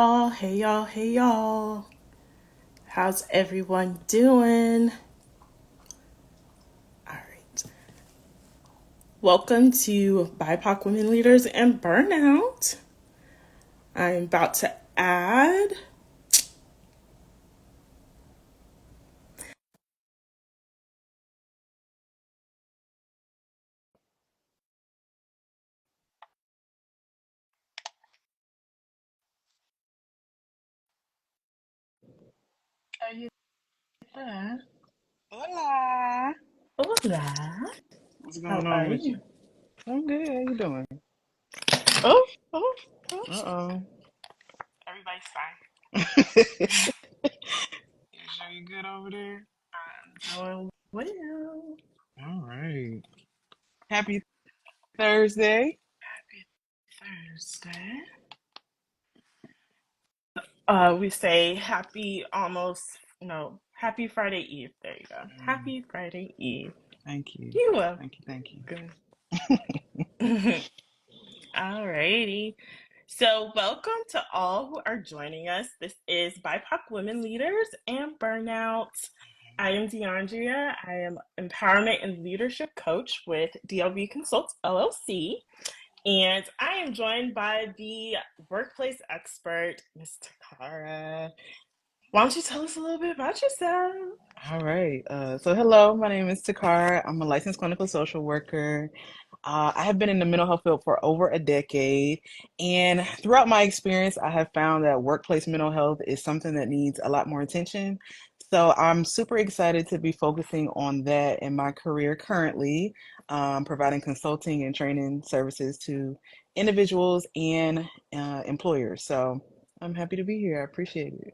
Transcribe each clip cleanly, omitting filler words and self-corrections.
Hey y'all, hey y'all. How's everyone doing? All right. Welcome to BIPOC Women Leaders and Burnout. I'm about to add. Are you there? Hola. Hola. What's How going are on with you? you? I'm good. How you doing? Oh, oh, oh. Uh-oh. Everybody's fine. You sure you good over there? I'm doing well. All right. Happy Thursday. Happy Thursday. We say happy almost, no, happy Friday Eve. There you go. Mm, Happy Friday Eve. thank you. You are Thank you. Thank you. good. Alrighty. So, welcome to all who are joining us. This is BIPOC Women Leaders and Burnout. I am DeAndrea. I am Empowerment and Leadership Coach with DLV Consults LLC. And I am joined by the workplace expert, Ms. Takara. Why don't you tell us a little bit about yourself? All right. So hello, my name is Takara. I'm a licensed clinical social worker. I have been in the mental health field for over a decade, and throughout my experience, I have found that workplace mental health is something that needs a lot more attention. So I'm super excited to be focusing on that in my career currently, providing consulting and training services to individuals and employers. So I'm happy to be here. I appreciate it.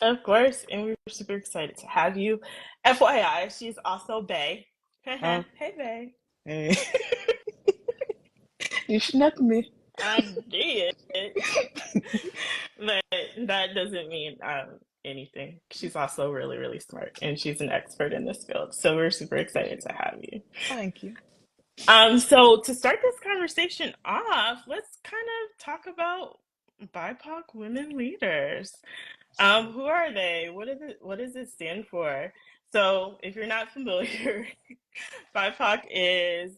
Of course, and we're super excited to have you. FYI, she's also Bay. Oh, Hey, Bay. hey. You snuck me. I did. But that doesn't mean anything. She's also really, really smart, and she's an expert in this field. So we're super excited Appreciate to it. have you. Thank you. So to start this conversation off, let's kind of talk about BIPOC women leaders. Who are they? What does it stand for? So if you're not familiar, BIPOC is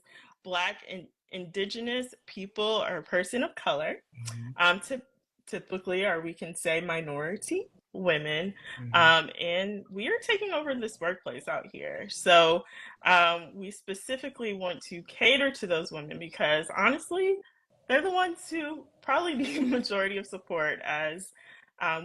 Black and Indigenous people or person of color. Mhm, To typically, or we can say minority women, mhm, and we are taking over this workplace out here. So we specifically want to cater to those women because honestly, they're the ones who probably need the majority of support as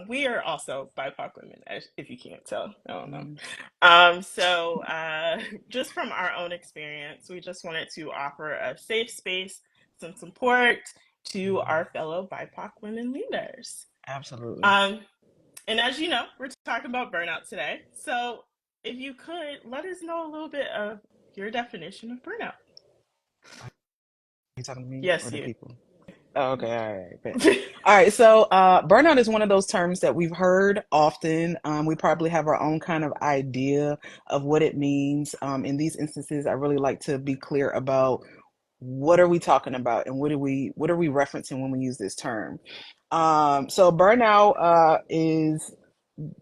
we are also BIPOC women, if you can't tell. I don't know. mhm, Just from our own experience, we just wanted to offer a safe space, some support to mhm. our fellow BIPOC women leaders. Absolutely. Um, and as you know, we're talking about burnout today. So if you could, let us know a little bit of your definition of burnout. Are you talking to me or Yes, the you. people? Oh, okay. All right. Bet. All right. So, burnout is one of those terms that we've heard often. We probably have our own kind of idea of what it means. In these instances, I really like to be clear about what are we talking about and what are we referencing when we use this term. So burnout is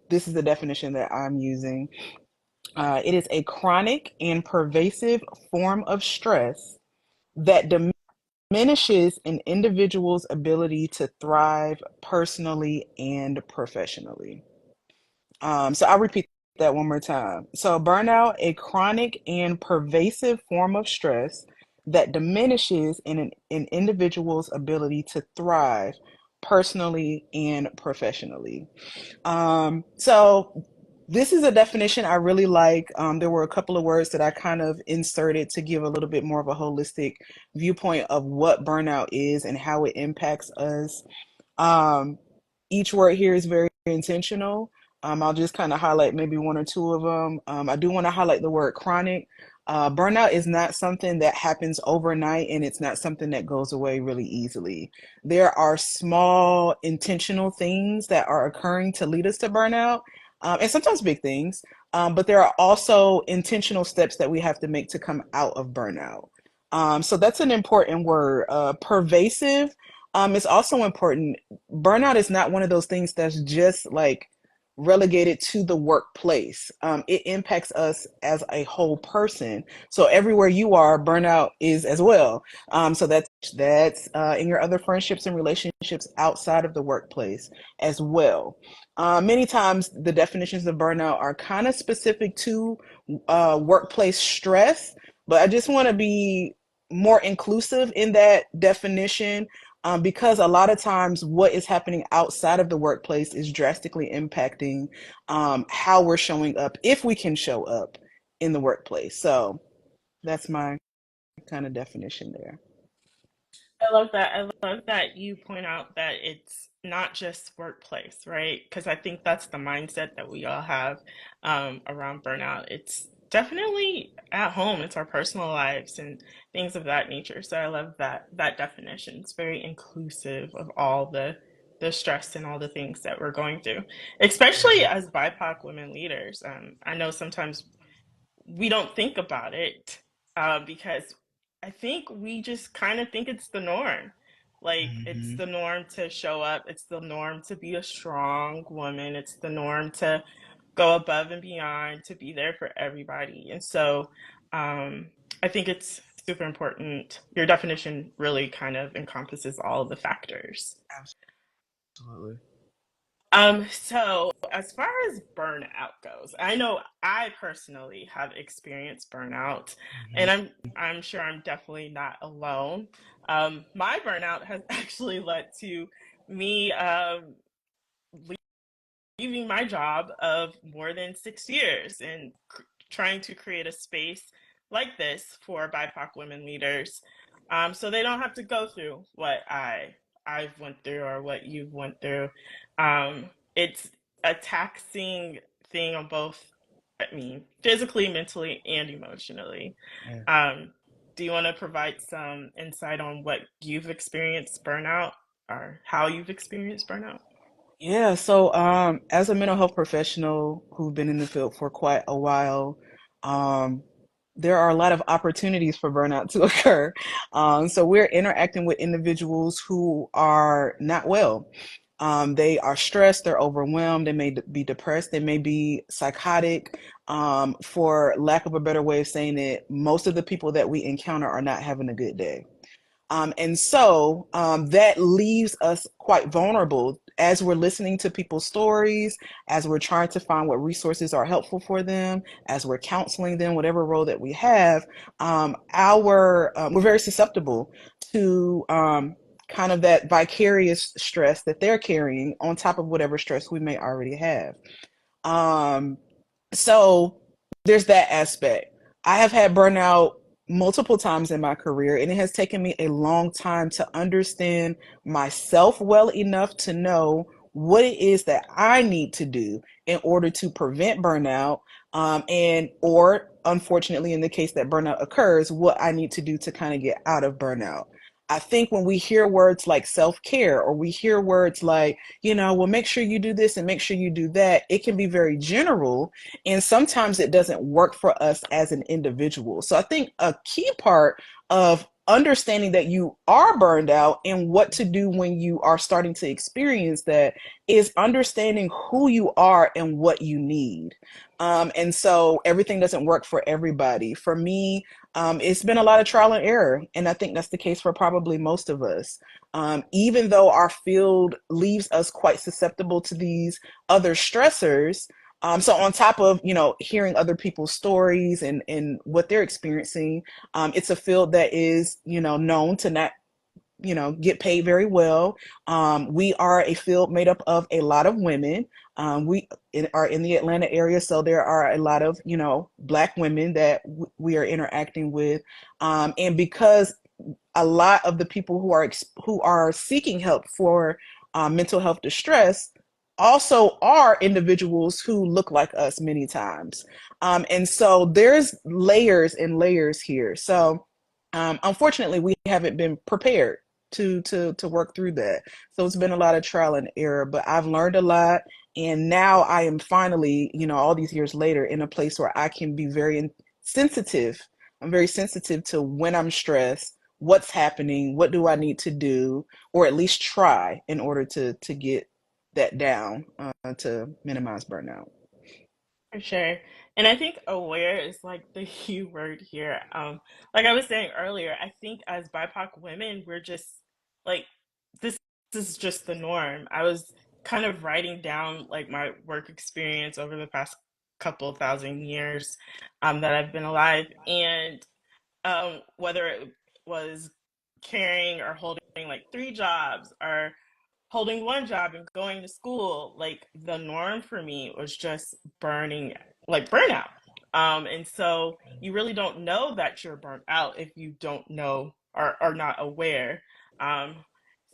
this is the definition that I'm using. It is a chronic and pervasive form of stress that diminishes an individual's ability to thrive personally and professionally. So I'll repeat that one more time. So, burnout, a chronic and pervasive form of stress that diminishes an individual's ability to thrive personally and professionally. So this is a definition I really like. There were a couple of words that I kind of inserted to give a little bit more of a holistic viewpoint of what burnout is and how it impacts us. Um, each word here is very intentional. I'll just kind of highlight maybe one or two of them. I do want to highlight the word chronic. Burnout is not something that happens overnight and it's not something that goes away really easily. There are small intentional things that are occurring to lead us to burnout, and sometimes big things, but there are also intentional steps that we have to make to come out of burnout. So that's an important word. Pervasive. It's also important. Burnout is not one of those things that's just like relegated to the workplace. It impacts us as a whole person. So everywhere you are, burnout is as well. So that's in your other friendships and relationships outside of the workplace as well. Many times the definitions of burnout are kind of specific to workplace stress, but I just want to be more inclusive in that definition, because a lot of times what is happening outside of the workplace is drastically impacting how we're showing up, if we can show up in the workplace. So that's my kind of definition there. I love that. I love that you point out that it's not just workplace, right? Because I think that's the mindset that we all have around burnout. It's definitely at home. It's our personal lives and things of that nature. So I love that definition. It's very inclusive of all the stress and all the things that we're going through, especially as BIPOC women leaders. I know sometimes we don't think about it because I think we just kind of think it's the norm. Like, it's Hmm. the norm to show up, it's the norm to be a strong woman, it's the norm to go above and beyond, to be there for everybody. And so I think it's super important. Your definition really kind of encompasses all of the factors. Absolutely. So as far as burnout goes, I know I personally have experienced burnout, and Hmm. I'm sure I'm definitely not alone. My burnout has actually led to me leaving my job of more than 6 years and trying to create a space like this for BIPOC women leaders, so they don't have to go through what I've went through or what you've went through. It's a taxing thing on both, I mean, physically, mentally, and emotionally. Yeah. Um, do you want to provide some insight on what you've experienced burnout or how you've experienced burnout? Yeah, so as a mental health professional who've been in the field for quite a while, um, there are a lot of opportunities for burnout to occur. So we're interacting with individuals who are not well. They are stressed, they're overwhelmed, they may be depressed, they may be psychotic. For lack of a better way of saying it, most of the people that we encounter are not having a good day. And so that leaves us quite vulnerable as we're listening to people's stories, as we're trying to find what resources are helpful for them, as we're counseling them, whatever role that we have. We're very susceptible to kind of that vicarious stress that they're carrying on top of whatever stress we may already have. Um, so there's that aspect. I have had burnout multiple times in my career, and it has taken me a long time to understand myself well enough to know what it is that I need to do in order to prevent burnout, and or unfortunately, in the case that burnout occurs, what I need to do to kind of get out of burnout. I think when we hear words like self-care, or we hear words like, well, make sure you do this and make sure you do that, it can be very general, and sometimes it doesn't work for us as an individual. So I think a key part of understanding that you are burned out and what to do when you are starting to experience that is understanding who you are and what you need. And so everything doesn't work for everybody. For me, it's been a lot of trial and error, and I think that's the case for probably most of us. Even though our field leaves us quite susceptible to these other stressors, so on top of, hearing other people's stories and what they're experiencing, it's a field that is, known to not, get paid very well. We are a field made up of a lot of women. Are in the Atlanta area, so there are a lot of, Black women that we are interacting with. And because a lot of the people who are seeking help for mental health distress also are individuals who look like us many times, and so there's layers and layers here. So unfortunately, we haven't been prepared to work through that. So it's been a lot of trial and error, but I've learned a lot, and now I am finally, all these years later, in a place where I can be very sensitive. I'm very sensitive to when I'm stressed, what's happening, what do I need to do, or at least try in order to get that down to minimize burnout. For sure. And I think aware is like the key word here. Like I was saying earlier, I think as BIPOC women, we're just like this is just the norm. I was kind of writing down like my work experience over the past couple of thousand years that I've been alive, and whether it was carrying or holding like three jobs or holding one job and going to school, like the norm for me was just burnout. And so you really don't know that you're burnt out if you don't know or are not aware. Um,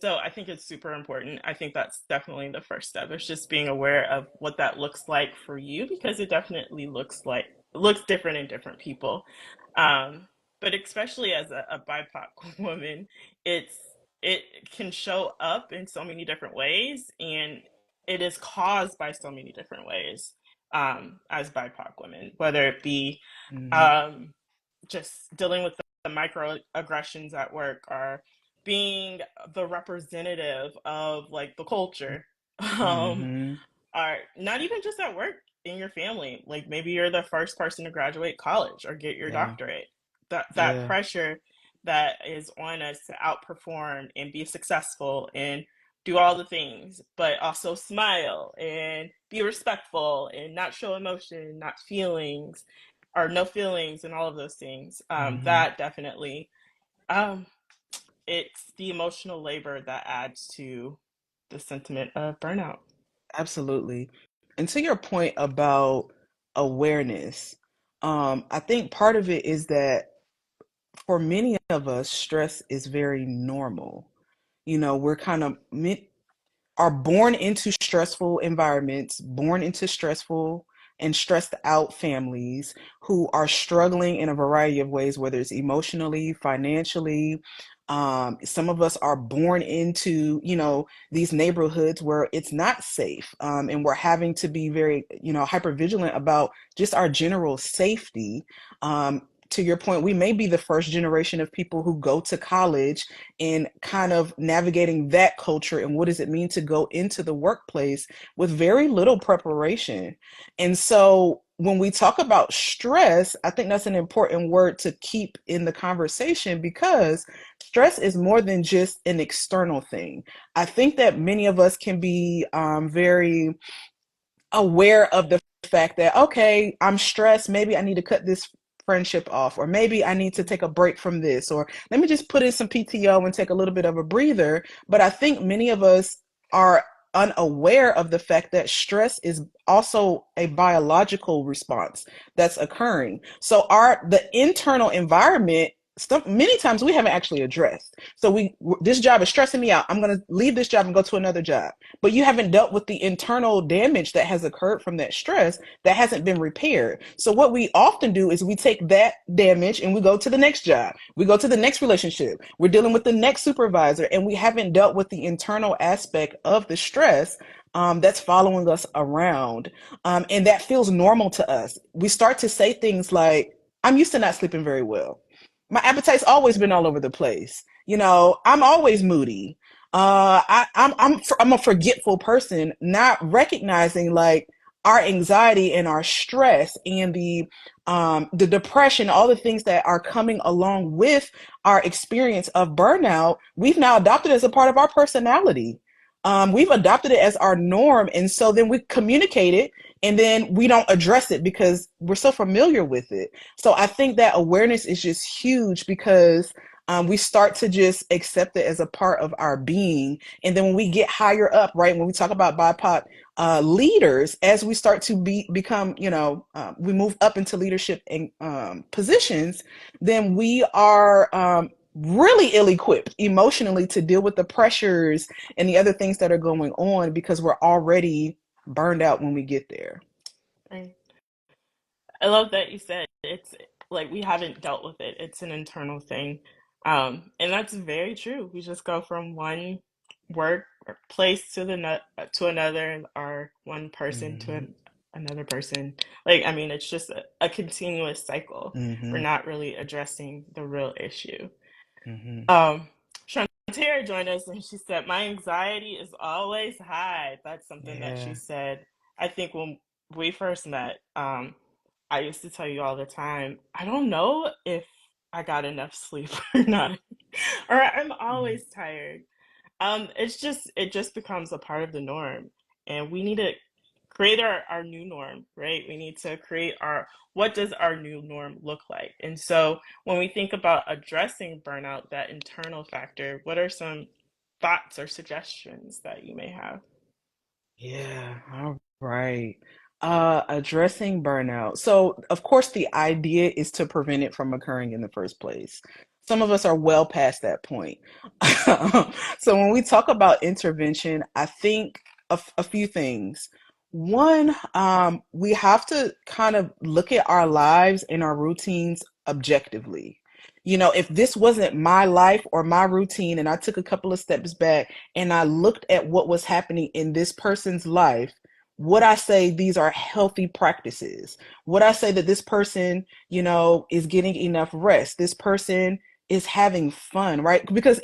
so I think it's super important. I think that's definitely the first step. It's just being aware of what that looks like for you because it definitely looks different in different people. Um, but especially as a BIPOC woman, it's it can show up in so many different ways, and it is caused by so many different ways as BIPOC women, whether it be Hmm. um, just dealing with the microaggressions at work or being the representative of like the culture um, Hmm. are not even just at work in your family. Like maybe you're the first person to graduate college or get your Yeah. doctorate. That Yeah. pressure that is on us to outperform and be successful and do all the things, but also smile and be respectful and not show emotion, not feelings, or no feelings, and all of those things. Hmm. That definitely, um, it's the emotional labor that adds to the sentiment of burnout. Absolutely. And to your point about awareness, I think part of it is that for many of us, stress is very normal. We're kind of are born into stressful environments, born into stressful and stressed out families who are struggling in a variety of ways, whether it's emotionally, financially. Some of us are born into, these neighborhoods where it's not safe. And we're having to be very, hyper vigilant about just our general safety. To your point, we may be the first generation of people who go to college in kind of navigating that culture and what does it mean to go into the workplace with very little preparation. And so when we talk about stress, I think that's an important word to keep in the conversation because stress is more than just an external thing. I think that many of us can be very aware of the fact that, okay, I'm stressed. Maybe I need to cut this friendship off, or maybe I need to take a break from this, or let me just put in some PTO and take a little bit of a breather. But I think many of us are unaware of the fact that stress is also a biological response that's occurring. So the internal environment, many times we haven't actually addressed. So this job is stressing me out. I'm going to leave this job and go to another job, but you haven't dealt with the internal damage that has occurred from that stress that hasn't been repaired. So what we often do is we take that damage and we go to the next job. We go to the next relationship. We're dealing with the next supervisor, and we haven't dealt with the internal aspect of the stress that's following us around. And that feels normal to us. We start to say things like, I'm used to not sleeping very well. My appetite's always been all over the place. I'm always moody. I'm a forgetful person, not recognizing like our anxiety and our stress and the depression, all the things that are coming along with our experience of burnout. We've now adopted as a part of our personality. We've adopted it as our norm, and so then we communicate it, and then we don't address it because we're so familiar with it. So I think that awareness is just huge because we start to just accept it as a part of our being. And then when we get higher up, right, when we talk about BIPOC leaders, as we start to become, we move up into leadership and positions, then we are really ill equipped emotionally to deal with the pressures and the other things that are going on because we're already burned out when we get there. Right. I love that you said it's like we haven't dealt with it. It's an internal thing. And that's very true. We just go from one work or place to another, or one person to Hmm. another person. Like, I mean, it's just a continuous cycle. We're Hmm. not really addressing the real issue. Hmm. Um, Shantara joined us and she said, "My anxiety is always high." That's something that she Yeah. said. I think when we first met, I used to tell you all the time, I don't know if I got enough sleep or not, or I'm Mhm. always tired. It just becomes a part of the norm, and we need to create our new norm, right? We need to create our what does our new norm look like? And so when we think about addressing burnout, that internal factor, what are some thoughts or suggestions that you may have? Yeah, all right. Addressing burnout. So, of course, the idea is to prevent it from occurring in the first place. Some of us are well past that point. So, when we talk about intervention, I think a few things. One, we have to kind of look at our lives and our routines objectively. If this wasn't my life or my routine, and I took a couple of steps back and I looked at what was happening in this person's life, would I say these are healthy practices? Would I say that this person, is getting enough rest? This person is having fun, right? Because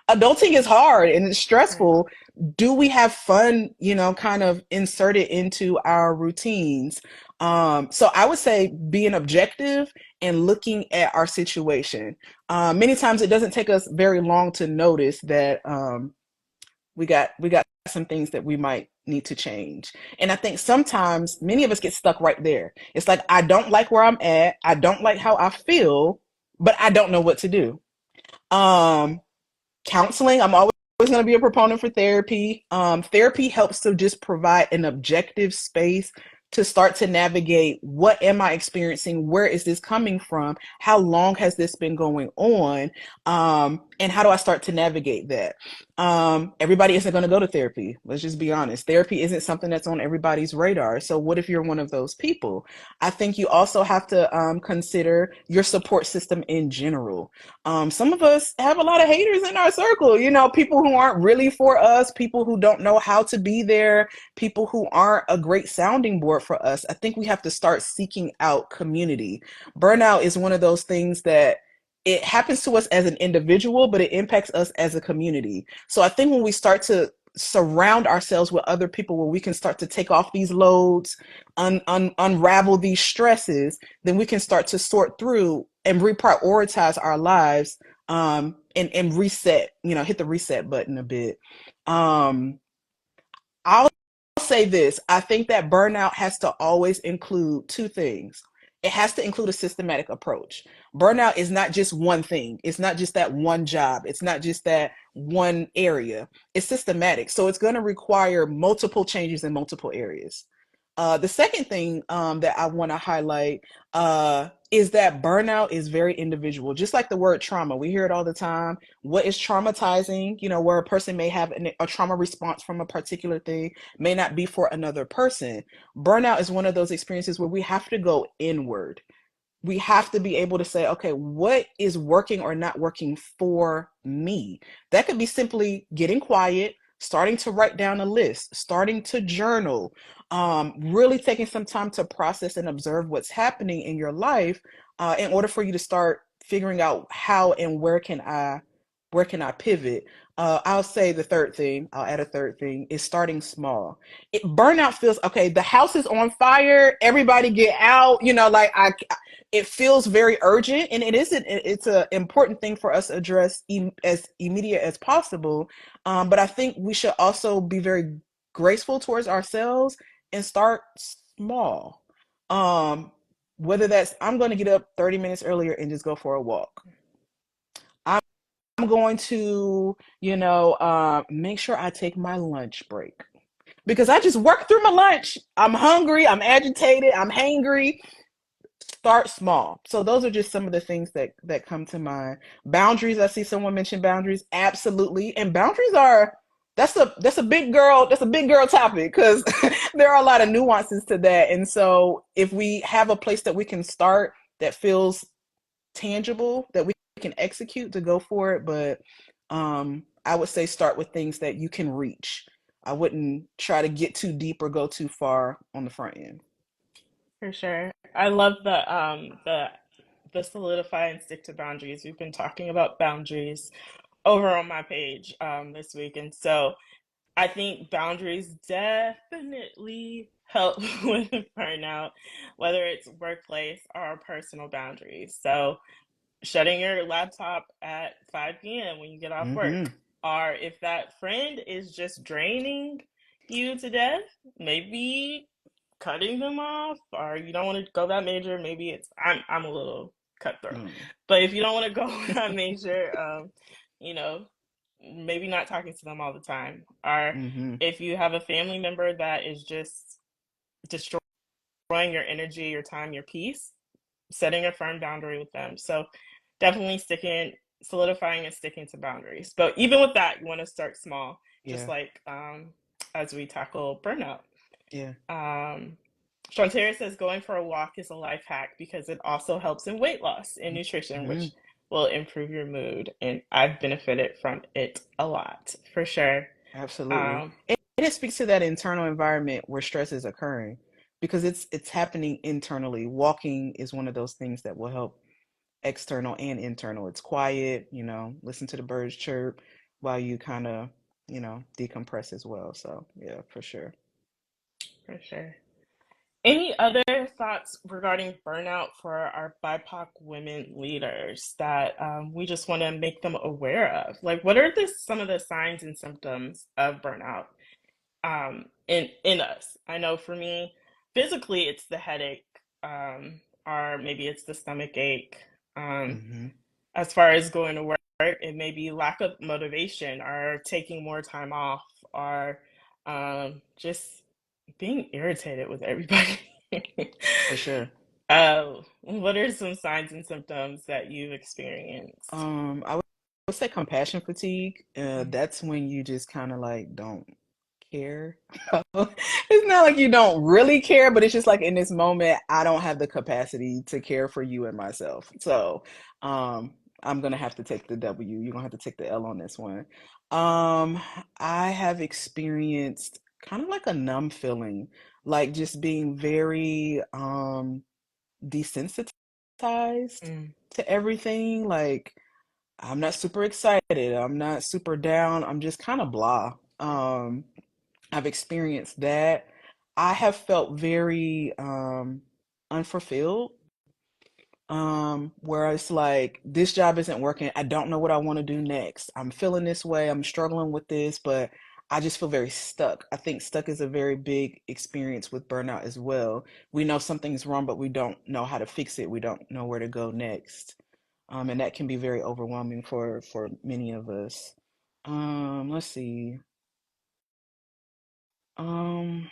adulting is hard and it's Right. stressful. Do we have fun, kind of inserted into our routines? So I would say being objective and looking at our situation. Many times it doesn't take us very long to notice that we got some things that we might need to change. And I think sometimes many of us get stuck right there. It's like I don't like where I'm at. I don't like how I feel, but I don't know what to do. Um Counseling, I'm always going to be a proponent for therapy. Therapy helps to just provide an objective space to start to navigate what am I experiencing, where is this coming from, how long has this been going on, and how do I start to navigate that. Everybody isn't going to go to therapy. Let's just be honest. Therapy isn't something that's on everybody's radar. So what if you're one of those people? I think you also have to consider your support system in general. Some of us have a lot of haters in our circle, people who aren't really for us, people who don't know how to be there, people who aren't a great sounding board for us. I think we have to start seeking out community. Burnout is one of those things that it happens to us as an individual, but it impacts us as a community. So I think when we start to surround ourselves with other people where we can start to take off these loads, unravel these stresses, then we can start to sort through and reprioritize our lives, and reset, hit the reset button a bit. Um, I'll say this. I think that burnout has to always include two things. It has to include a systematic approach. Burnout is not just one thing. It's not just that one job. It's not just that one area. It's systematic. So it's going to require multiple changes in multiple areas. The second thing that I want to highlight is that burnout is very individual. Just like the word trauma, we hear it all the time. What is traumatizing? Where a person may have a trauma response from a particular thing may not be for another person. Burnout is one of those experiences where we have to go inward. We have to be able to say, okay, what is working or not working for me? That could be simply getting quiet, starting to write down a list, starting to journal, really taking some time to process and observe what's happening in your life, in order for you to start figuring out how and where can I pivot. I'll say the third thing, I'll add a third thing, is starting small. Burnout feels okay, the house is on fire, everybody get out, like it feels very urgent, and it's an important thing for us to address as immediate as possible. But I think we should also be very graceful towards ourselves and start small. um Whether that's I'm going to get up 30 minutes earlier and just go for a walk. I'm going to, make sure I take my lunch break because I just worked through my lunch. I'm hungry, I'm agitated, I'm hangry. Start small. So those are just some of the things that come to mind. Boundaries. I see someone mention boundaries. Absolutely. And boundaries are that's a big girl topic because there are a lot of nuances to that. And so if we have a place that we can start that feels tangible, that we can execute to go for it, but I would say start with things that you can reach. I wouldn't try to get too deep or go too far on the front end. For sure. I love the the solidify and stick to boundaries. We've been talking about boundaries over on my page this week. And so I think boundaries definitely help with burnout, whether it's workplace or personal boundaries. So shutting your laptop at 5 p.m. when you get off work. Mm-hmm. Or if that friend is just draining you to death, maybe cutting them off, or you don't want to go that major, maybe I'm a little cutthroat. Mm. But if you don't want to go that major, you know, maybe not talking to them all the time. Or Mm-hmm. if you have a family member that is just destroying your energy, your time, your peace, setting a firm boundary with them. So definitely solidifying and sticking to boundaries. But even with that, you want to start small, just Yeah. like as we tackle burnout. Yeah. Um, Shantara says going for a walk is a life hack because it also helps in weight loss and nutrition, Mm-hmm. which will improve your mood. And I've benefited from it a lot, for sure. Absolutely. Um, And it speaks to that internal environment where stress is occurring because it's happening internally. Walking is one of those things that will help external and internal. It's quiet, listen to the birds chirp while you kind of, decompress as well. So, yeah, for sure. for sure. Any other thoughts regarding burnout for our BIPOC women leaders that we just want to make them aware of? Like, what are some of the signs and symptoms of burnout in us? I know for me, physically, it's the headache, or maybe it's the stomach ache. Um, Mm-hmm. as far as going to work, it may be lack of motivation, or taking more time off, or just being irritated with everybody. For sure. What are some signs and symptoms that you've experienced? I would say compassion fatigue. Mm. That's when you just kind of like don't care. It's not like you don't really care, but it's just like in this moment, I don't have the capacity to care for you and myself. So, um, I'm gonna have to take the W. You're gonna have to take the L on this one. Um, I have experienced kind of like a numb feeling, like just being very desensitized Mm, to everything. Like I'm not super excited. I'm not super down. I'm just kind of blah. I've experienced that. I have felt very unfulfilled. Where it's like this job isn't working. I don't know what I want to do next. I'm feeling this way. I'm struggling with this, but I just feel very stuck. I think stuck is a very big experience with burnout as well. We know something's wrong, but we don't know how to fix it. We don't know where to go next. And that can be very overwhelming for many of us. Let's see. Um,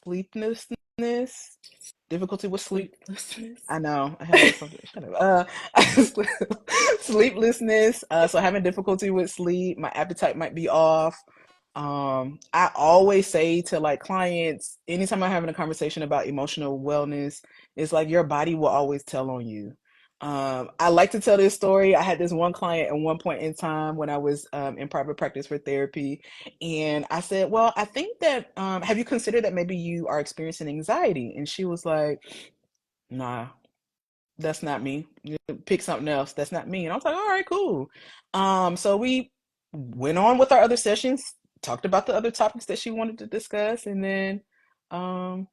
Sleeplessness, difficulty with sleep. sleeplessness. I know I had a little something. Shut up. Sleeplessness. So having difficulty with sleep. My appetite might be off. I always say to like clients, anytime I'm having a conversation about emotional wellness, it's like your body will always tell on you. I like to tell this story. I had this one client at one point in time when I was in private practice for therapy, and I said, "Well, I think that have you considered that maybe you are experiencing anxiety?" And she was like, "Nah, that's not me. You pick something else. That's not me." And I was like, "All right, cool." So we went on with our other sessions, talked about the other topics that she wanted to discuss, and then um,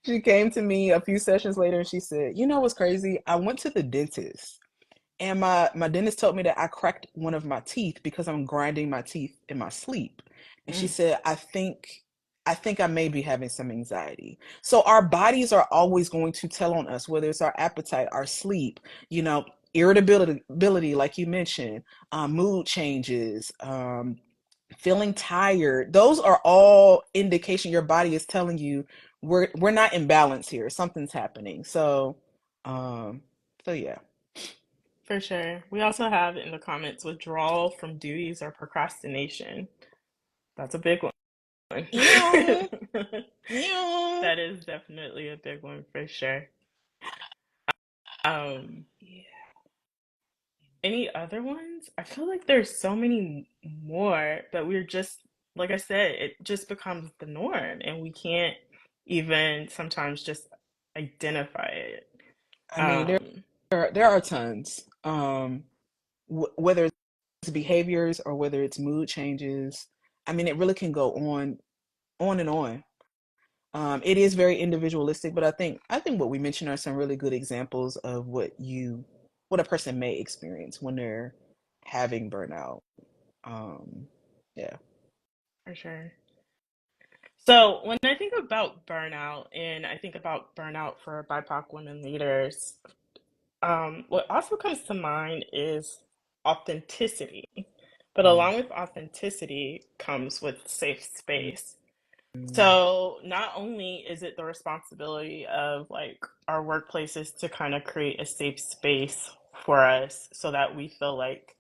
she came to me a few sessions later and she said, "You know what's crazy? I went to the dentist and my dentist told me that I cracked one of my teeth because I'm grinding my teeth in my sleep." And she Mm, said, I think I may be having some anxiety. So our bodies are always going to tell on us, whether it's our appetite, our sleep, irritability, like you mentioned, mood changes, feeling tired. Those are all indication your body is telling you we're not in balance here. Something's happening. Um, so yeah. for sure. We also have in the comments withdrawal from duties or procrastination. That's a big one. Ew, ew. That is definitely a big one for sure. Um, any other ones? I feel like there's so many more, but we're just, like I said, it just becomes the norm, and we can't even sometimes just identify it. I mean, Um, there are tons. Whether it's behaviors or whether it's mood changes. I mean, it really can go on and on. It is very individualistic, but I think what we mentioned are some really good examples of what a person may experience when they're having burnout. Um, yeah. for sure. So when I think about burnout, and I think about burnout for BIPOC women leaders, what also comes to mind is authenticity. But along with authenticity comes with safe space. Mhm. So not only is it the responsibility of like our workplaces to kind of create a safe space for us so that we feel like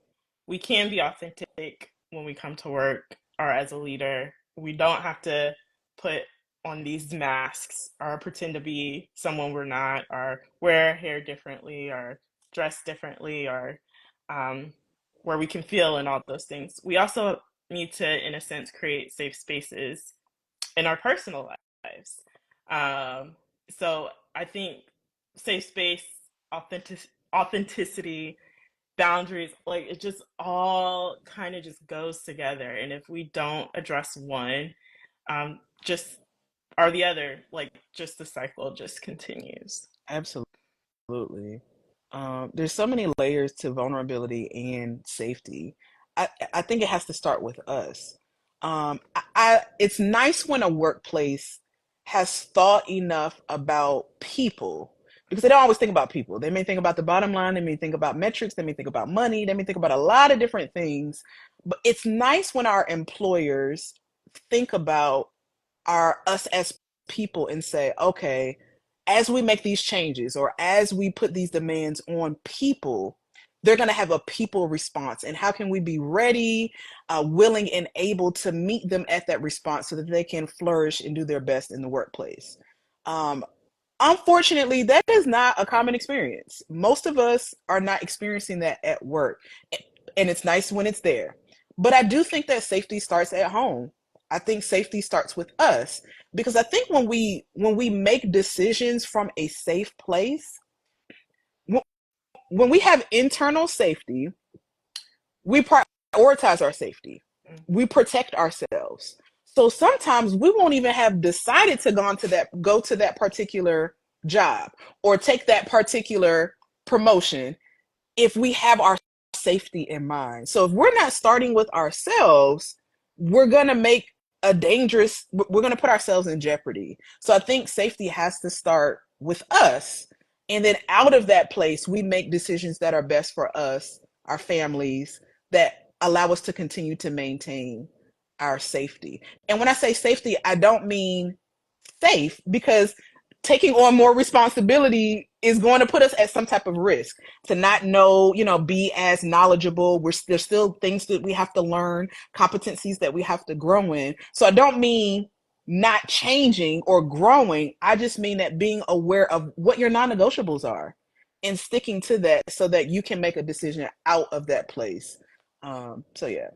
we can be authentic when we come to work or as a leader. We don't have to put on these masks or pretend to be someone we're not or wear our hair differently or dress differently or um, where we can feel and all those things. We also need to, in a sense, create safe spaces in our personal lives. Um, so I think safe space, authenticity, boundaries, like it just all kind of just goes together. And if we don't address one, just or the other, like just the cycle just continues. Absolutely. There's so many layers to vulnerability and safety. I think it has to start with us. It's nice when a workplace has thought enough about people because they don't always think about people. They may think about the bottom line, they may think about metrics, they may think about money, they may think about a lot of different things. But it's nice when our employers think about our us as people and say, okay, as we make these changes or as we put these demands on people, they're going to have a people response. And how can we be ready, willing, and able to meet them at that response so that they can flourish and do their best in the workplace? Um, Unfortunately, that is not a common experience. Most of us are not experiencing that at work, and it's nice when it's there. But I do think that safety starts at home. I think safety starts with us because I think when we make decisions from a safe place, when we have internal safety, we prioritize our safety. Mm. We protect ourselves. So sometimes we won't even have decided to go to that particular job or take that particular promotion if we have our safety in mind. So if we're not starting with ourselves, we're going to make we're going to put ourselves in jeopardy. So I think safety has to start with us. And then out of that place, we make decisions that are best for us, our families, that allow us to continue to maintain our safety. And when I say safety, I don't mean safe because taking on more responsibility is going to put us at some type of risk to not know, be as knowledgeable. There's still things that we have to learn, competencies that we have to grow in. So I don't mean not changing or growing. I just mean that being aware of what your non-negotiables are and sticking to that so that you can make a decision out of that place. So yeah.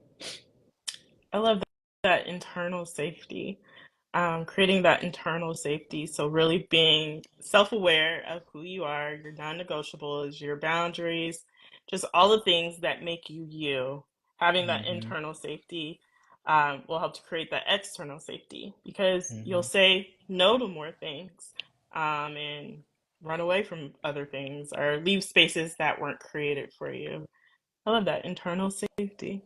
I love that internal safety, creating that internal safety. So, really being self aware of who you are, your non negotiables, your boundaries, just all the things that make you you. Having that Hmm. internal safety will help to create that external safety because you'll Hmm. say no to more things and run away from other things or leave spaces that weren't created for you. I love that internal safety.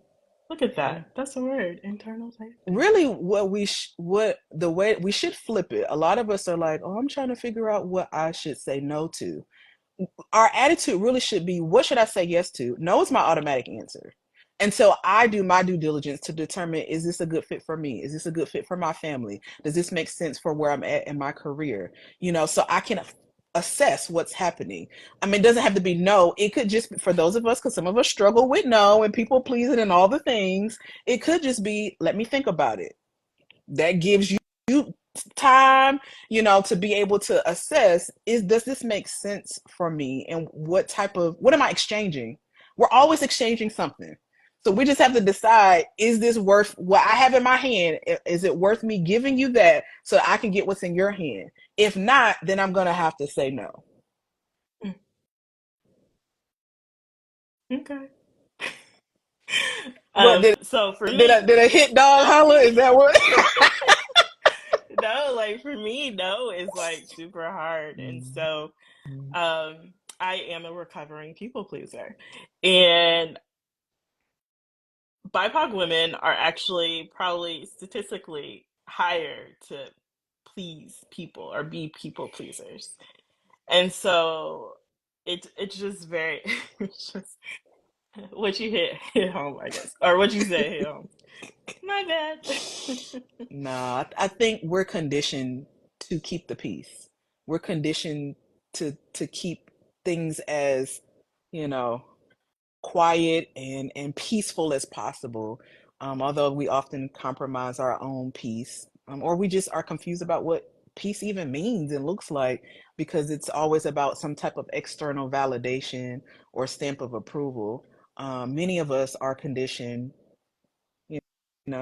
Look at Yeah. that. That's a word, internal safety. Really, what the way we should flip it. A lot of us are like, oh, I'm trying to figure out what I should say no to. Our attitude really should be, what should I say yes to? No is my automatic answer. And so I do my due diligence to determine, is this a good fit for me? Is this a good fit for my family? Does this make sense for where I'm at in my career? So I can assess what's happening. I mean, it doesn't have to be no. It could just be for those of us, because some of us struggle with no and people pleasing and all the things. It could just be, let me think about it. That gives you time, to be able to assess, does this make sense for me, and what am I exchanging? We're always exchanging something. So we just have to decide, is this worth what I have in my hand? Is it worth me giving you that so that I can get what's in your hand? If not, then I'm going to have to say no. Okay. What So for did me, a hit dog holler? Is that what? no, like for me, no is like super hard. And so I am a recovering people pleaser. And BIPOC women are actually probably statistically higher to please people or be people pleasers. And so it's just very it's just what you hit home, I guess. Or what you said hit home. My bad. No, I think we're conditioned to keep the peace. We're conditioned to keep things as, you know, quiet and peaceful as possible. Although we often compromise our own peace, or we just are confused about what peace even means and looks like because it's always about some type of external validation or stamp of approval. Many of us are conditioned, you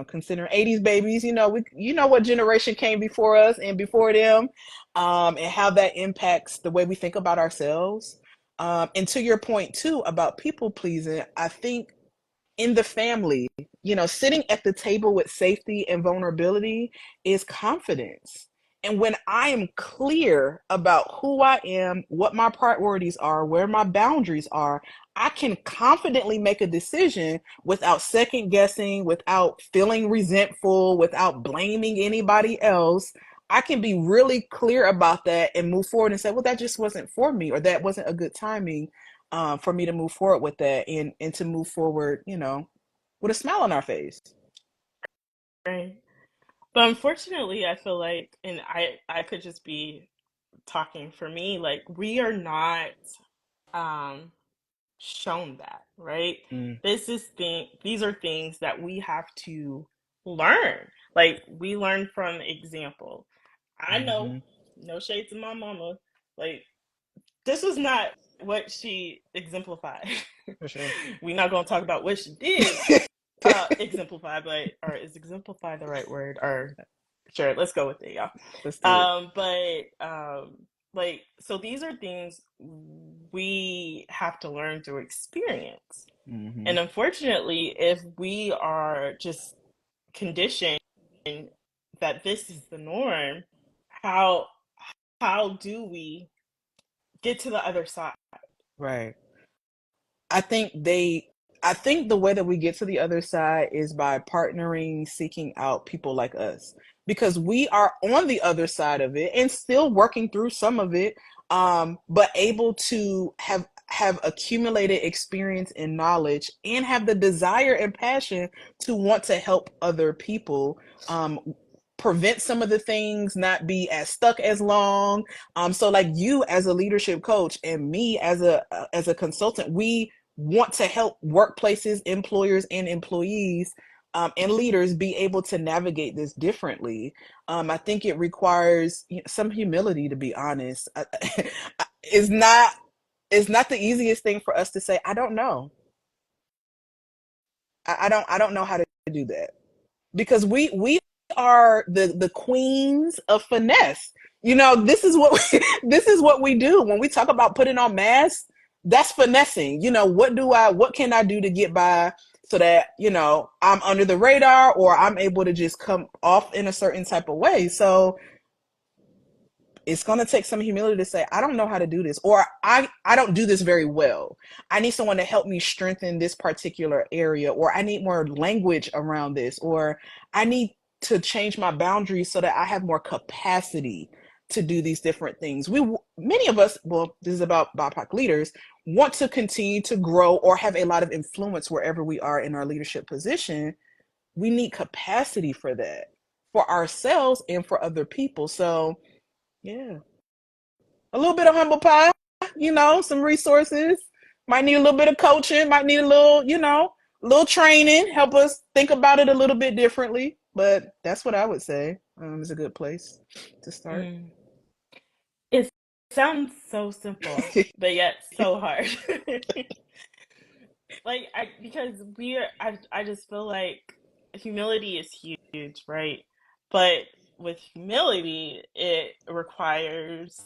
considering 80s babies, you know what generation came before us and before them, and how that impacts the way we think about ourselves. And to your point too about people pleasing, I think in the family, sitting at the table with safety and vulnerability is confidence. And when I am clear about who I am, what my priorities are, where my boundaries are, I can confidently make a decision without second guessing, without feeling resentful, without blaming anybody else. I can be really clear about that and move forward and say, well, that just wasn't for me, or that wasn't a good timing for me to move forward with that, and to move forward, with a smile on our face. Right. But unfortunately, I feel like, and I could just be talking for me, like we are not um shown that, right? Mm, These are things that we have to learn. Like we learn from example. I know, mm-hmm, no shade to my mama, like this was not what she exemplified. for sure. We're not going to talk about what she did exemplify, but or is exemplify the right word? Or sure, let's go with it, y'all. Let's do it. Like so, these are things we have to learn through experience, Mm-hmm, and unfortunately, if we are just conditioned that this is the norm, how how do we get to the other side? right. I think they I think the way that we get to the other side is by partnering, seeking out people like us, because we are on the other side of it and still working through some of it, but able to have accumulated experience and knowledge and have the desire and passion to want to help other people, prevent some of the things, not be as stuck as long. So like you as a leadership coach and me as a consultant, we want to help workplaces, employers, and employees, and leaders be able to navigate this differently. I think it requires some humility, to be honest. It's not it's not the easiest thing for us to say, I don't know. I don't know how to do that, because we are the queens of finesse. This is what this is what we do when we talk about putting on masks. That's finessing. What can I do to get by, so that I'm under the radar, or I'm able to just come off in a certain type of way. So it's going to take some humility to say, I don't know how to do this, or I don't do this very well. I need someone to help me strengthen this particular area, or I need more language around this, or I need to change my boundaries so that I have more capacity to do these different things. Many of us, well, this is about BIPOC leaders, want to continue to grow or have a lot of influence wherever we are in our leadership position. We need capacity for that, for ourselves and for other people. So yeah, a little bit of humble pie, some resources. Might need a little bit of coaching, might need a little, little training, help us think about it a little bit differently. But that's what I would say, is a good place to start. Mm. It sounds so simple, but yet so hard. Like I because we are I just feel like humility is huge, right? But with humility, it requires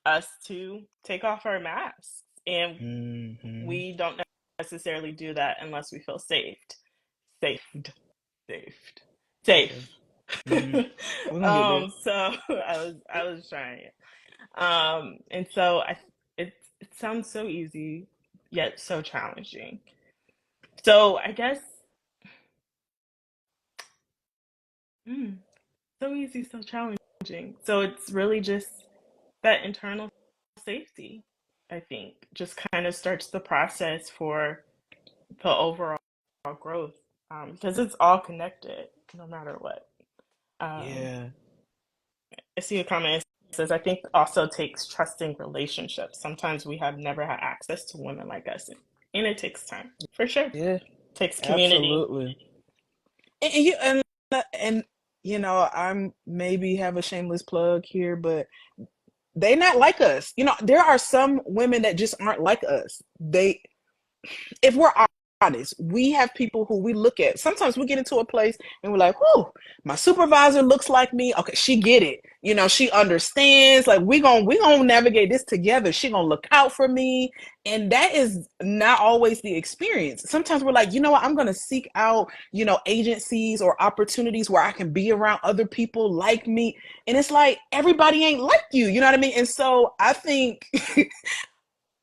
us to take off our masks, and Hmm. we don't necessarily do that unless we feel saved, saved, safe. Okay. Hmm. We're gonna get there. So I was trying it. And so it sounds so easy yet so challenging. So I guess mm, so easy, so challenging. So it's really just that internal safety, I think, just kind of starts the process for the overall growth, because it's all connected no matter what. Um, Yeah. I see a comment that says, I think also takes trusting relationships. Sometimes we have never had access to women like us, and it takes time for sure. It Yeah. takes community. Absolutely. And you know, I'm maybe have a shameless plug here, but they not like us. You know, there are some women that just aren't like us. They, if we're honest, we have people who we look at. Sometimes we get into a place and we're like, "Whoa, my supervisor looks like me. Okay, she get it. You know, she understands. Like we gonna navigate this together. She gonna look out for me." And that is not always the experience. Sometimes we're like, you know what? I'm gonna seek out, you know, agencies or opportunities where I can be around other people like me. And it's like everybody ain't like you. You know what I mean? And so I think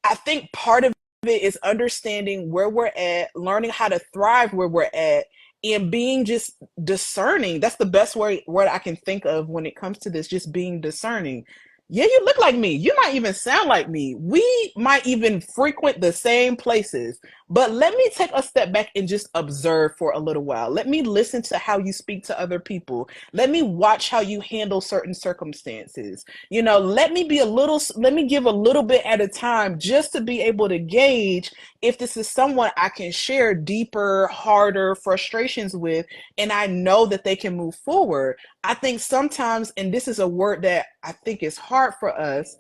I think part of it is understanding where we're at, learning how to thrive where we're at, and being just discerning. That's the best word I can think of when it comes to this, just being discerning. Yeah, you look like me. You might even sound like me. We might even frequent the same places. But let me take a step back and just observe for a little while. Let me listen to how you speak to other people. Let me watch how you handle certain circumstances. You know, let me give a little bit at a time just to be able to gauge if this is someone I can share deeper, harder frustrations with, and I know that they can move forward. I think sometimes, and this is a word that I think is hard for us,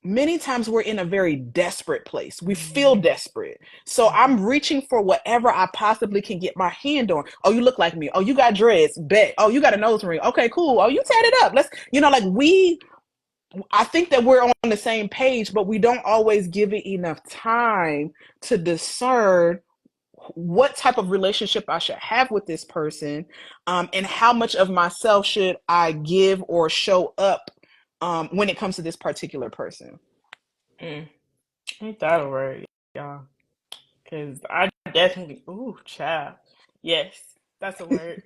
many times we're in a very desperate place. We feel Mhm. desperate. So I'm reaching for whatever I possibly can get my hand on. Oh, you look like me. Oh, you got dreads. Bet. Oh, you got a nose ring. Okay, cool. Oh, you tatted up. Let's, you know, like I think that we're on the same page, but we don't always give it enough time to discern what type of relationship I should have with this person, and how much of myself should I give or show up, when it comes to this particular person. Mm. Ain't that a word, y'all? Because I definitely, ooh, child. Yes, that's a word.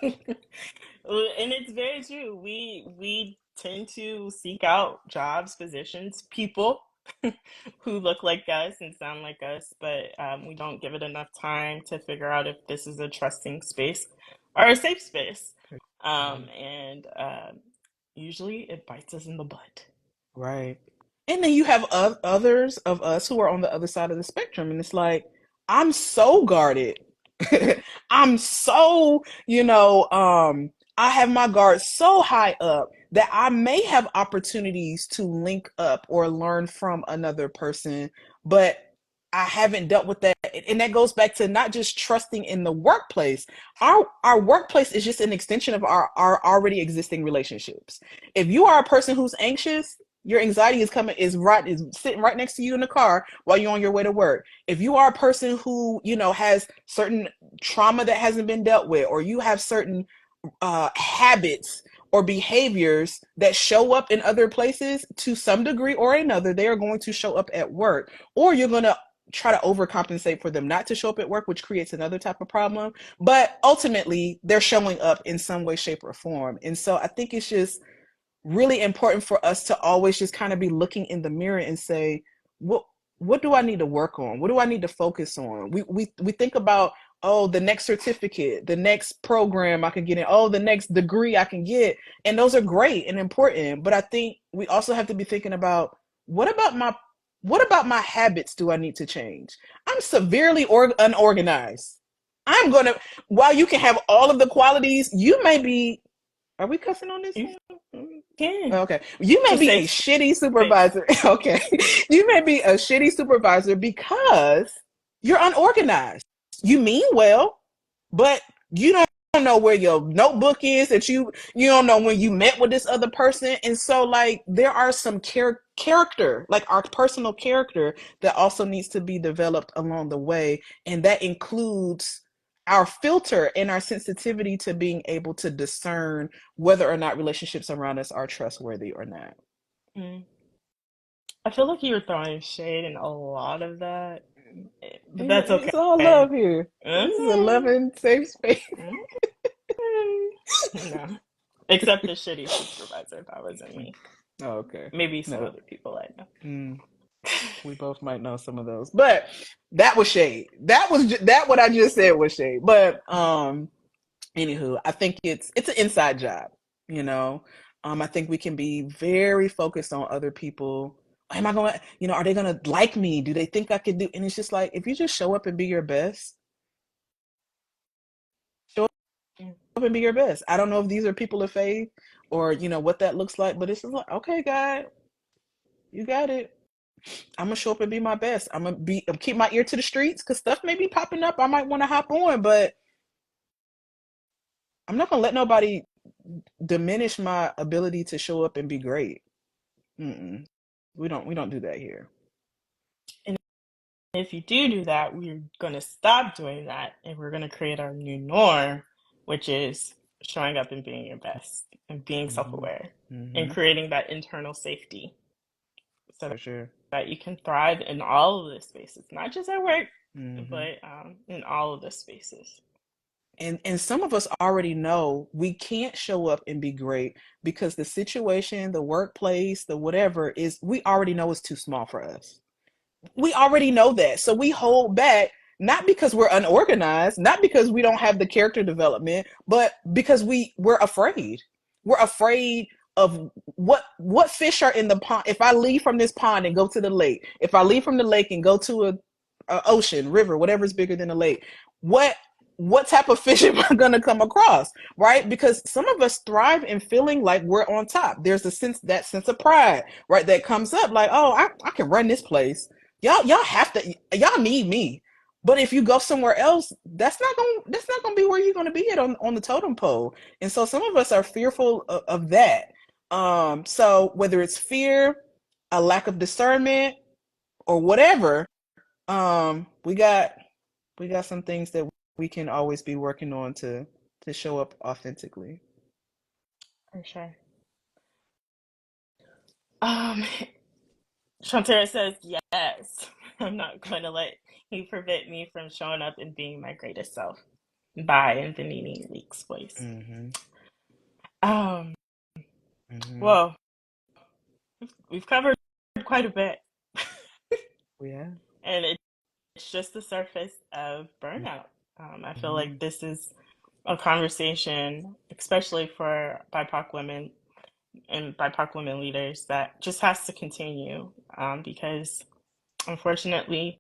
And it's very true. We tend to seek out jobs, positions, people who look like us and sound like us, but we don't give it enough time to figure out if this is a trusting space or a safe space. And usually it bites us in the butt. Right. And then you have others of us who are on the other side of the spectrum, and it's like, I'm so guarded. I'm so, I have my guard so high up that I may have opportunities to link up or learn from another person, but I haven't dealt with that. And that goes back to not just trusting in the workplace. Our workplace is just an extension of our already existing relationships. If you are a person who's anxious, your anxiety is sitting right next to you in the car while you're on your way to work. If you are a person who, has certain trauma that hasn't been dealt with, or you have certain habits or behaviors that show up in other places, to some degree or another, they are going to show up at work, or you're going to try to overcompensate for them not to show up at work, which creates another type of problem. But ultimately, they're showing up in some way, shape, or form. And so I think it's just really important for us to always just kind of be looking in the mirror and say, what do I need to work on? What do I need to focus on? We think about, oh, the next certificate, the next program I can get in, oh, the next degree I can get. And those are great and important. But I think we also have to be thinking about, what about my what about my habits do I need to change? I'm severely unorganized. I'm gonna, while you can have all of the qualities, you may be, are we cussing on this You one? can. Okay. You It's may a be a safe shitty space. supervisor. Okay. You may be a shitty supervisor because you're unorganized. You mean well, but you don't don't know where your notebook is, that you don't know when you met with this other person. And so like there are some character, like our personal character, that also needs to be developed along the way, and that includes our filter and our sensitivity to being able to discern whether or not relationships around us are trustworthy or not. Mm. I feel like you were throwing shade in a lot of that, but that's It's all love okay. here. This is a Mhm. loving, safe space. Mhm. No, except the shitty supervisor. That wasn't me. Oh, okay. Maybe some No. other people I know. Mm, we both might know some of those, but that was shade. That what I just said was shade. But anywho, I think it's an inside job, you know. I think we can be very focused on other people. Am I going, are they going to like me? Do they think I could do? And it's just like, if you just show up and be your best, show Mm. up and be your best. I don't know if these are people of faith or, what that looks like, but it's just like, okay, God, you got it. I'm gonna show up and be my best. Keep my ear to the streets because stuff may be popping up. I might want to hop on, but I'm not gonna let nobody diminish my ability to show up and be great. Mm-mm. We don't do that here. And if you do that, we're going to stop doing that and we're going to create our new norm, which is showing up and being your best and being self Mm-hmm. aware and Mm-hmm. creating that internal safety so For sure. that you can thrive in all of the spaces, not just at work, Mm-hmm. but in all of the spaces. And some of us already know we can't show up and be great because the situation, the workplace, the whatever is, we already know is too small for us. We already know that. So we hold back, not because we're unorganized, not because we don't have the character development, but because we're afraid. We're afraid of what fish are in the pond. If I leave from this pond and go to the lake, if I leave from the lake and go to a ocean, river, whatever's bigger than a lake, what what type of fish am I going to come across, right? Because some of us thrive in feeling like we're on top. There's that sense of pride, right, that comes up like, oh, I can run this place. Y'all have to, y'all need me. But if you go somewhere else, that's not gonna be where you're gonna be at on the totem pole. And so some of us are fearful of that. So whether it's fear, a lack of discernment, or whatever, we got some things that we can always be working on to show up authentically. For sure. Um, Shantara says, yes, I'm not going to let you prevent me from showing up and being my greatest self. Bye, in Vanini Leaks voice. Mm-hmm. Um, Mm-hmm. well, we've covered quite a bit, Yeah. and it's just the surface of burnout. I feel Mm-hmm. like this is a conversation, especially for BIPOC women and BIPOC women leaders, that just has to continue because unfortunately,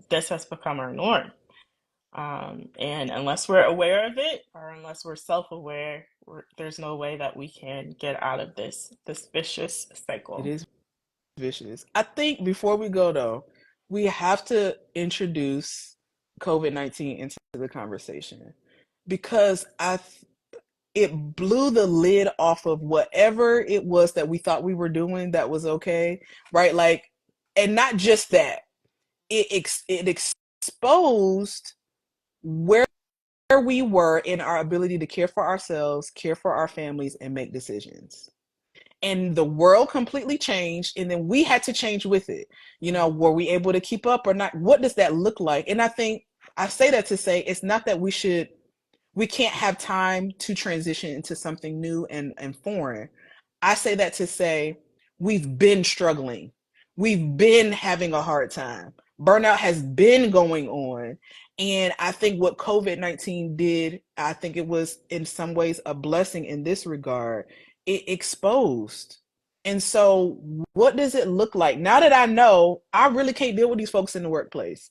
this has become our norm. And unless we're aware of it or unless we're self-aware, there's no way that we can get out of this vicious It cycle. is vicious. I think before we go though, we have to introduce COVID-19 into the conversation because it blew the lid off of whatever it was that we thought we were doing that was okay, right? Like, and not just that, it exposed where we were in our ability to care for ourselves, care for our families, and make decisions. And the world completely changed, and then we had to change with it. Were we able to keep up or not? What does that look like? And I think I say that to say it's not that we can't have time to transition into something new and foreign. I say that to say we've been struggling. We've been having a hard time. Burnout has been going on. And I think what COVID-19 did, I think it was in some ways a blessing in this regard. It exposed. And so, what does it look like now that I know I really can't deal with these folks in the workplace?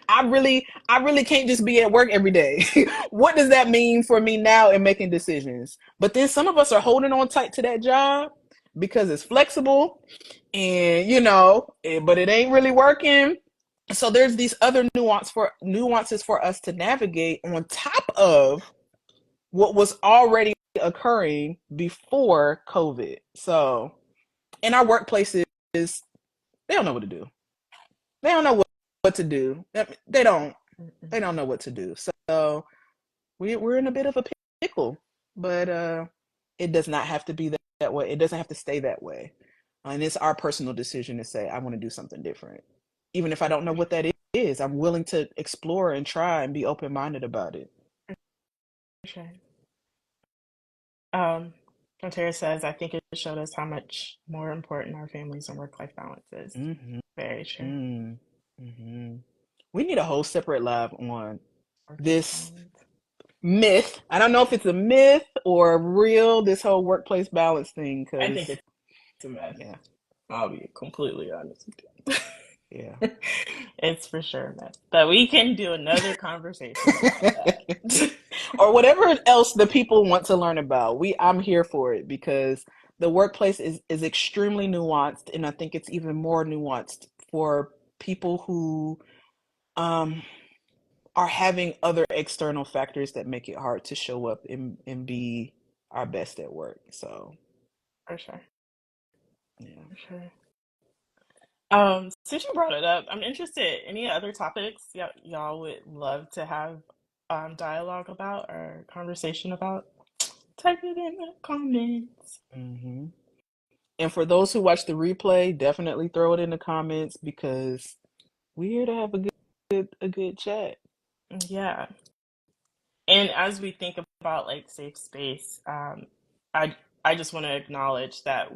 I really can't just be at work every day. What does that mean for me now in making decisions? But then some of us are holding on tight to that job because it's flexible and but it ain't really working. So there's these other nuances for us to navigate on top of what was already occurring before COVID. So in our workplaces, they don't know what to do. They don't know what to do. They don't. Mm-mm. They don't know what to do. So we're in a bit of a pickle, but it does not have to be that way. It doesn't have to stay that way, and it's our personal decision to say I want to do something different, even if I don't know what that is. I'm willing to explore and try and be open minded about it. Sure. Um, Ontario says, I think it showed us how much more important our families and work-life balance is. Mm-hmm. Very true. Mm-hmm. We need a whole separate live on Work-life this balance. myth. I don't know if it's a myth or real, this whole workplace balance thing, I think because, it's a mess. yeah, I'll be completely honest with yeah. you. It's for sure a mess. But we can do another conversation about that. Or whatever else the people want to learn about. I'm here for it because the workplace is extremely nuanced, and I think it's even more nuanced for people who um are having other external factors that make it hard to show up and be our best at work. So, For sure. yeah. For sure. Since you brought it up, I'm interested. Any other topics y'all would love to have dialogue about or conversation about? Type it in the comments. Hmm. And for those who watch the replay, definitely throw it in the comments because we're here to have a good chat. Yeah. And as we think about like safe space, I I just want to acknowledge that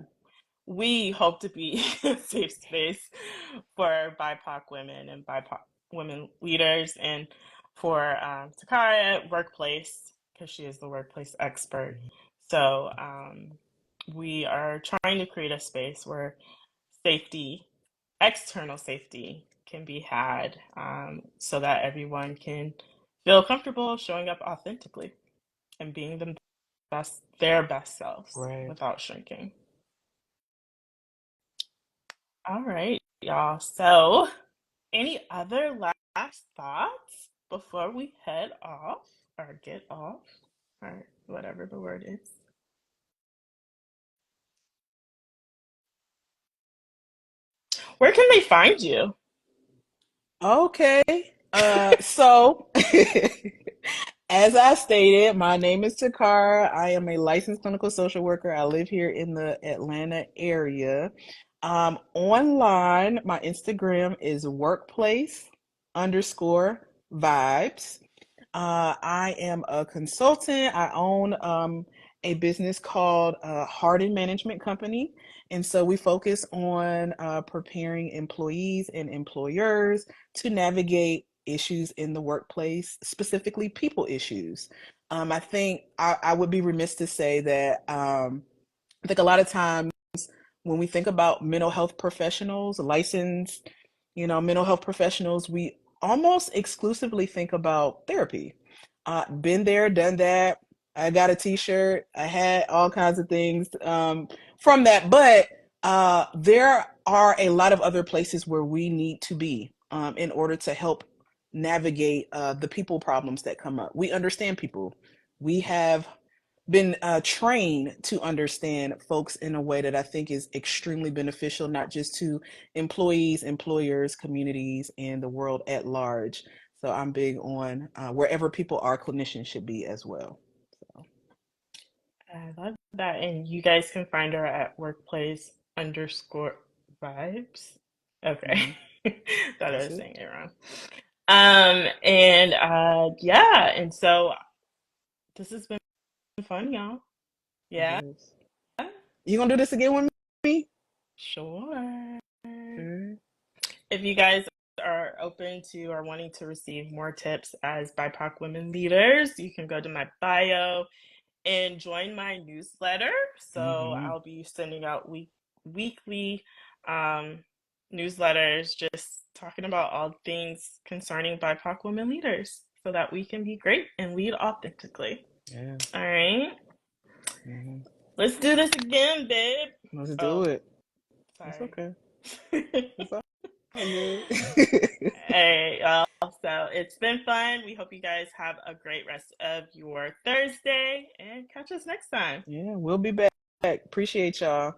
we hope to be a safe space for BIPOC women and BIPOC women leaders, and for Takara at workplace because she is the workplace expert. So we are trying to create a space where safety, external safety, can be had, so that everyone can feel comfortable showing up authentically and being their best selves Right. without shrinking. All right, y'all. So, any other last thoughts before we head off or get off or whatever the word is? Where can they find you? Okay. So as I stated, my name is Takara. I am a licensed clinical social worker. I live here in the Atlanta area. Online, my Instagram is workplace underscore vibes. I am a consultant. I own a business called Hardin Management Company. And so we focus on preparing employees and employers to navigate issues in the workplace, specifically people issues. I think I would be remiss to say that I think a lot of times when we think about mental health professionals, licensed, mental health professionals, we almost exclusively think about therapy. Been there, done that. I got a T-shirt. I had all kinds of things from that, but there are a lot of other places where we need to be in order to help navigate the people problems that come up. We understand people. We have been trained to understand folks in a way that I think is extremely beneficial, not just to employees, employers, communities, and the world at large. So I'm big on wherever people are, clinicians should be as well. So, I love that. And you guys can find her at workplace underscore vibes. Okay. hmm Thought I that's was it. saying it wrong. And yeah, and so this has been fun, y'all. It Yeah, is. You gonna do this again with me? sure. Mhm. If you guys are open to or wanting to receive more tips as BIPOC women leaders, you can go to my bio and join my newsletter. So Mhm. I'll be sending out weekly um, newsletters just talking about all things concerning BIPOC women leaders so that we can be great and lead authentically. Yeah. All right. Mhm. Let's do this again, babe. Let's do Oh, it. It's sorry. okay. All It's all good. right, y'all. So it's been fun. We hope you guys have a great rest of your Thursday and catch us next time. Yeah, we'll be back. Appreciate y'all.